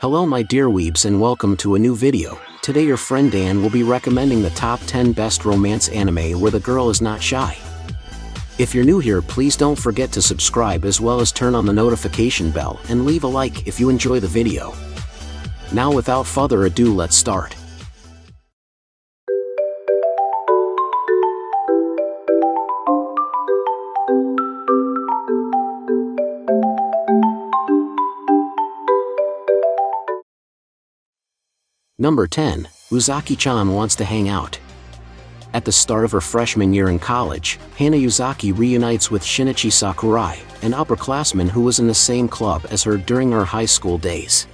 Hello my dear weebs and welcome to a new video. Today your friend Dan will be recommending the top 10 best romance anime where the girl is not shy. If you're new here, please don't forget to subscribe as well as turn on the notification bell and leave a like if you enjoy the video. Now without further ado, let's start. Number 10. Uzaki-chan wants to hang out. At the start of her freshman year in college, Hana Uzaki reunites with Shinichi Sakurai, an upperclassman who was in the same club as her during her high school days.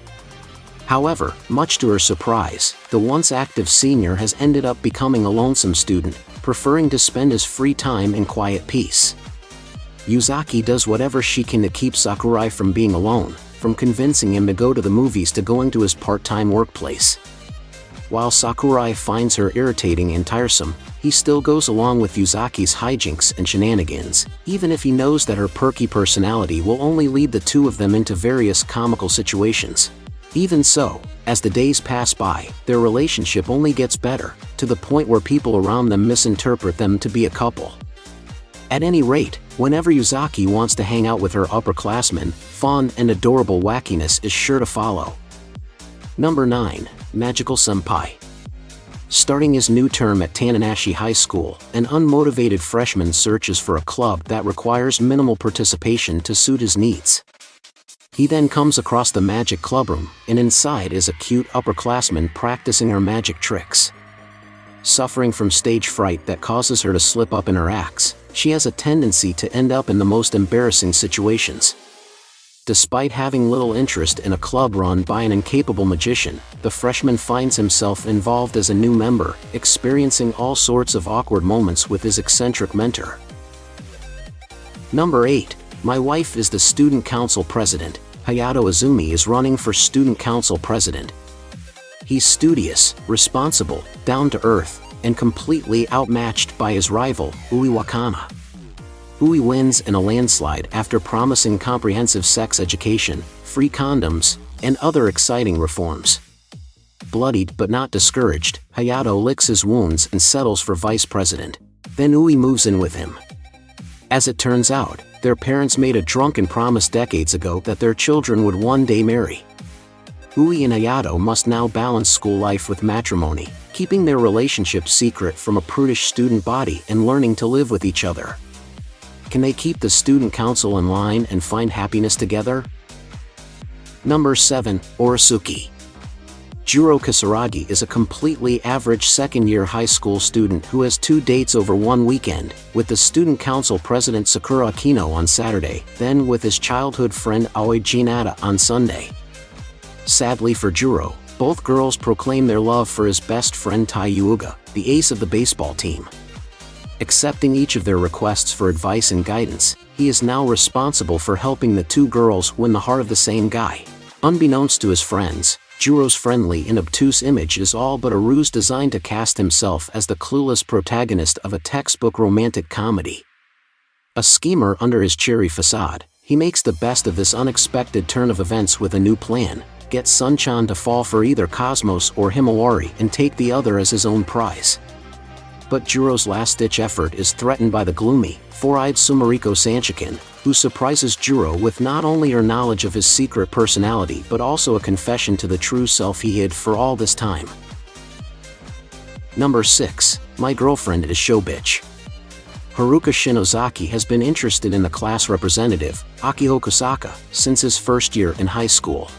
However, much to her surprise, the once active senior has ended up becoming a lonesome student, preferring to spend his free time in quiet peace. Uzaki does whatever she can to keep Sakurai from being alone, from convincing him to go to the movies to going to his part-time workplace. While Sakurai finds her irritating and tiresome, he still goes along with Uzaki's hijinks and shenanigans, even if he knows that her perky personality will only lead the two of them into various comical situations. Even so, as the days pass by, their relationship only gets better, to the point where people around them misinterpret them to be a couple. At any rate, whenever Uzaki wants to hang out with her upperclassmen, fun and adorable wackiness is sure to follow. Number 9. Magical Sempai. Starting his new term at Tananashi High School, an unmotivated freshman searches for a club that requires minimal participation to suit his needs. He then comes across the magic clubroom, and inside is a cute upperclassman practicing her magic tricks. Suffering from stage fright that causes her to slip up in her acts, she has a tendency to end up in the most embarrassing situations. Despite having little interest in a club run by an incapable magician, the freshman finds himself involved as a new member, experiencing all sorts of awkward moments with his eccentric mentor. Number 8. My wife is the student council president. Hayato Izumi is running for student council president. He's studious, responsible, down-to-earth, and completely outmatched by his rival, Ui Wakana. Ui wins in a landslide after promising comprehensive sex education, free condoms, and other exciting reforms. Bloodied but not discouraged, Hayato licks his wounds and settles for vice president. Then Ui moves in with him. As it turns out, their parents made a drunken promise decades ago that their children would one day marry. Ui and Hayato must now balance school life with matrimony, keeping their relationship secret from a prudish student body and learning to live with each other. Can they keep the student council in line and find happiness together? Number 7. Oresuki. Juro Kisaragi is a completely average second-year high school student who has 2 dates over one weekend, with the student council president Sakura Akino on Saturday, then with his childhood friend Aoi Jinata on Sunday. Sadly for Juro, both girls proclaim their love for his best friend Tai Yuuga, the ace of the baseball team. Accepting each of their requests for advice and guidance, he is now responsible for helping the two girls win the heart of the same guy. Unbeknownst to his friends, Juro's friendly and obtuse image is all but a ruse designed to cast himself as the clueless protagonist of a textbook romantic comedy. A schemer under his cheery facade, he makes the best of this unexpected turn of events with a new plan: get Sun-chan to fall for either Cosmos or Himawari and take the other as his own prize. But Juro's last-ditch effort is threatened by the gloomy, four-eyed Sumariko Sanchikan, who surprises Juro with not only her knowledge of his secret personality but also a confession to the true self he hid for all this time. Number 6. My girlfriend is Shobitch. Haruka Shinozaki has been interested in the class representative, Akiho Kusaka, since his first year in high school.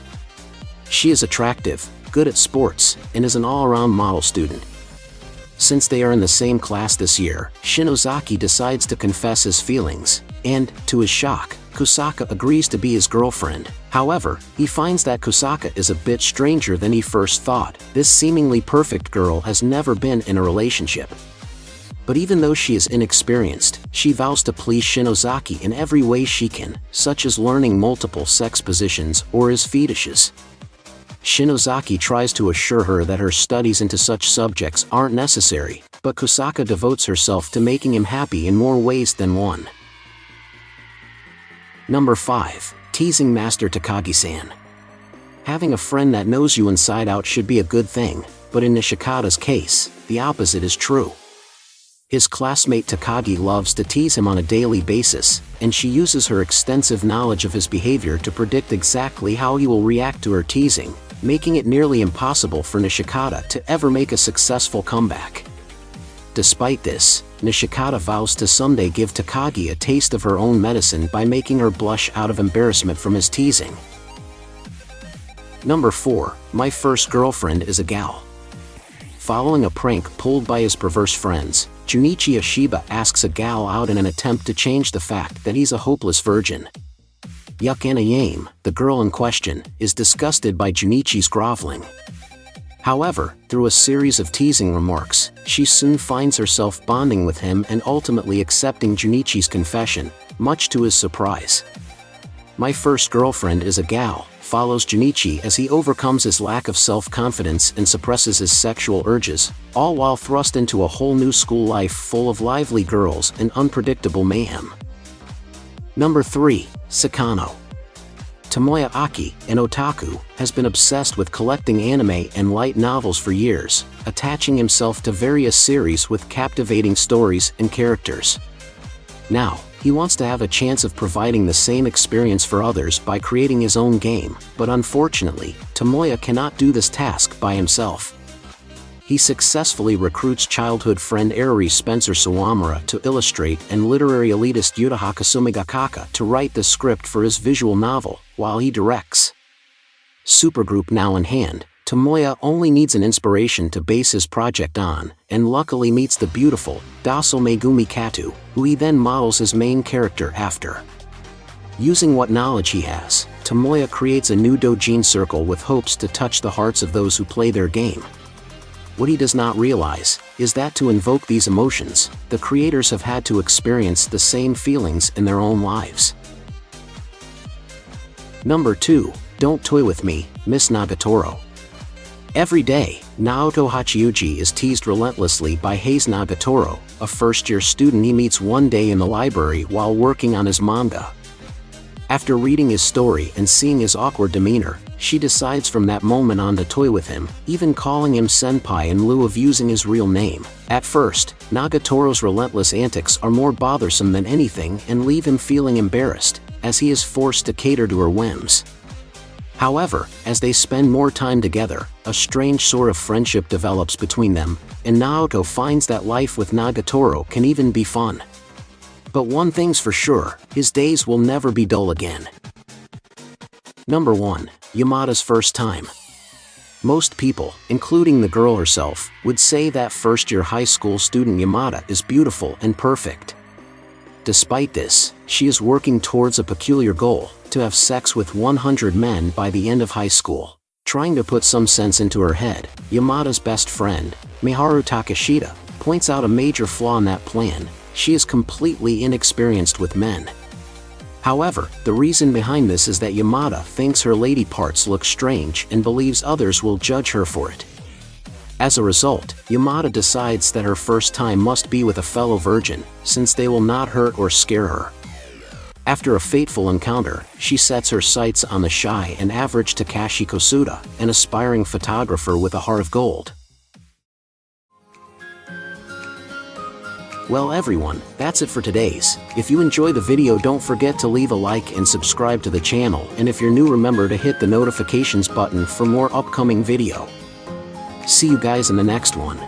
She is attractive, good at sports, and is an all-around model student. Since they are in the same class this year, Shinozaki decides to confess his feelings, and, to his shock, Kusaka agrees to be his girlfriend. However, he finds that Kusaka is a bit stranger than he first thought. This seemingly perfect girl has never been in a relationship. But even though she is inexperienced, she vows to please Shinozaki in every way she can, such as learning multiple sex positions or his fetishes. Shinozaki tries to assure her that her studies into such subjects aren't necessary, but Kusaka devotes herself to making him happy in more ways than one. Number 5. Teasing Master Takagi-san. Having a friend that knows you inside out should be a good thing, but in Nishikata's case, the opposite is true. His classmate Takagi loves to tease him on a daily basis, and she uses her extensive knowledge of his behavior to predict exactly how he will react to her teasing, making it nearly impossible for Nishikata to ever make a successful comeback. Despite this, Nishikata vows to someday give Takagi a taste of her own medicine by making her blush out of embarrassment from his teasing. Number 4. My first girlfriend is a gal. Following a prank pulled by his perverse friends, Junichi Ashiba asks a gal out in an attempt to change the fact that he's a hopeless virgin. Yuck Yame, the girl in question, is disgusted by Junichi's groveling. However, through a series of teasing remarks, she soon finds herself bonding with him and ultimately accepting Junichi's confession, much to his surprise. My first girlfriend is a gal follows Junichi as he overcomes his lack of self-confidence and suppresses his sexual urges, all while thrust into a whole new school life full of lively girls and unpredictable mayhem. Number 3. Saekano. Tomoya Aki, an otaku, has been obsessed with collecting anime and light novels for years, attaching himself to various series with captivating stories and characters. Now, he wants to have a chance of providing the same experience for others by creating his own game, but unfortunately, Tomoya cannot do this task by himself. He successfully recruits childhood friend Eriri Spencer Sawamura to illustrate and literary elitist Yutaha Kasumigakaka to write the script for his visual novel, while he directs. Supergroup now in hand, Tomoya only needs an inspiration to base his project on, and luckily meets the beautiful, docile Megumi Katu, who he then models his main character after. Using what knowledge he has, Tomoya creates a new doujin circle with hopes to touch the hearts of those who play their game. What he does not realize is that to invoke these emotions, the creators have had to experience the same feelings in their own lives. Number 2. Don't Toy With Me, Miss Nagatoro. Every day, Naoto Hachiuji is teased relentlessly by Hayes Nagatoro, a first-year student he meets one day in the library while working on his manga. After reading his story and seeing his awkward demeanor, she decides from that moment on to toy with him, even calling him Senpai in lieu of using his real name. At first, Nagatoro's relentless antics are more bothersome than anything and leave him feeling embarrassed, as he is forced to cater to her whims. However, as they spend more time together, a strange sort of friendship develops between them, and Naoto finds that life with Nagatoro can even be fun. But one thing's for sure, his days will never be dull again. Number 1. Yamada's first time. Most people, including the girl herself, would say that first-year high school student Yamada is beautiful and perfect. Despite this, she is working towards a peculiar goal, to have sex with 100 men by the end of high school. Trying to put some sense into her head, Yamada's best friend, Miharu Takashita, points out a major flaw in that plan: she is completely inexperienced with men. However, the reason behind this is that Yamada thinks her lady parts look strange and believes others will judge her for it. As a result, Yamada decides that her first time must be with a fellow virgin, since they will not hurt or scare her. After a fateful encounter, she sets her sights on the shy and average Takashi Kosuda, an aspiring photographer with a heart of gold. Well everyone, that's it for today's. If you enjoy the video, don't forget to leave a like and subscribe to the channel, and if you're new, remember to hit the notifications button for more upcoming video. See you guys in the next one.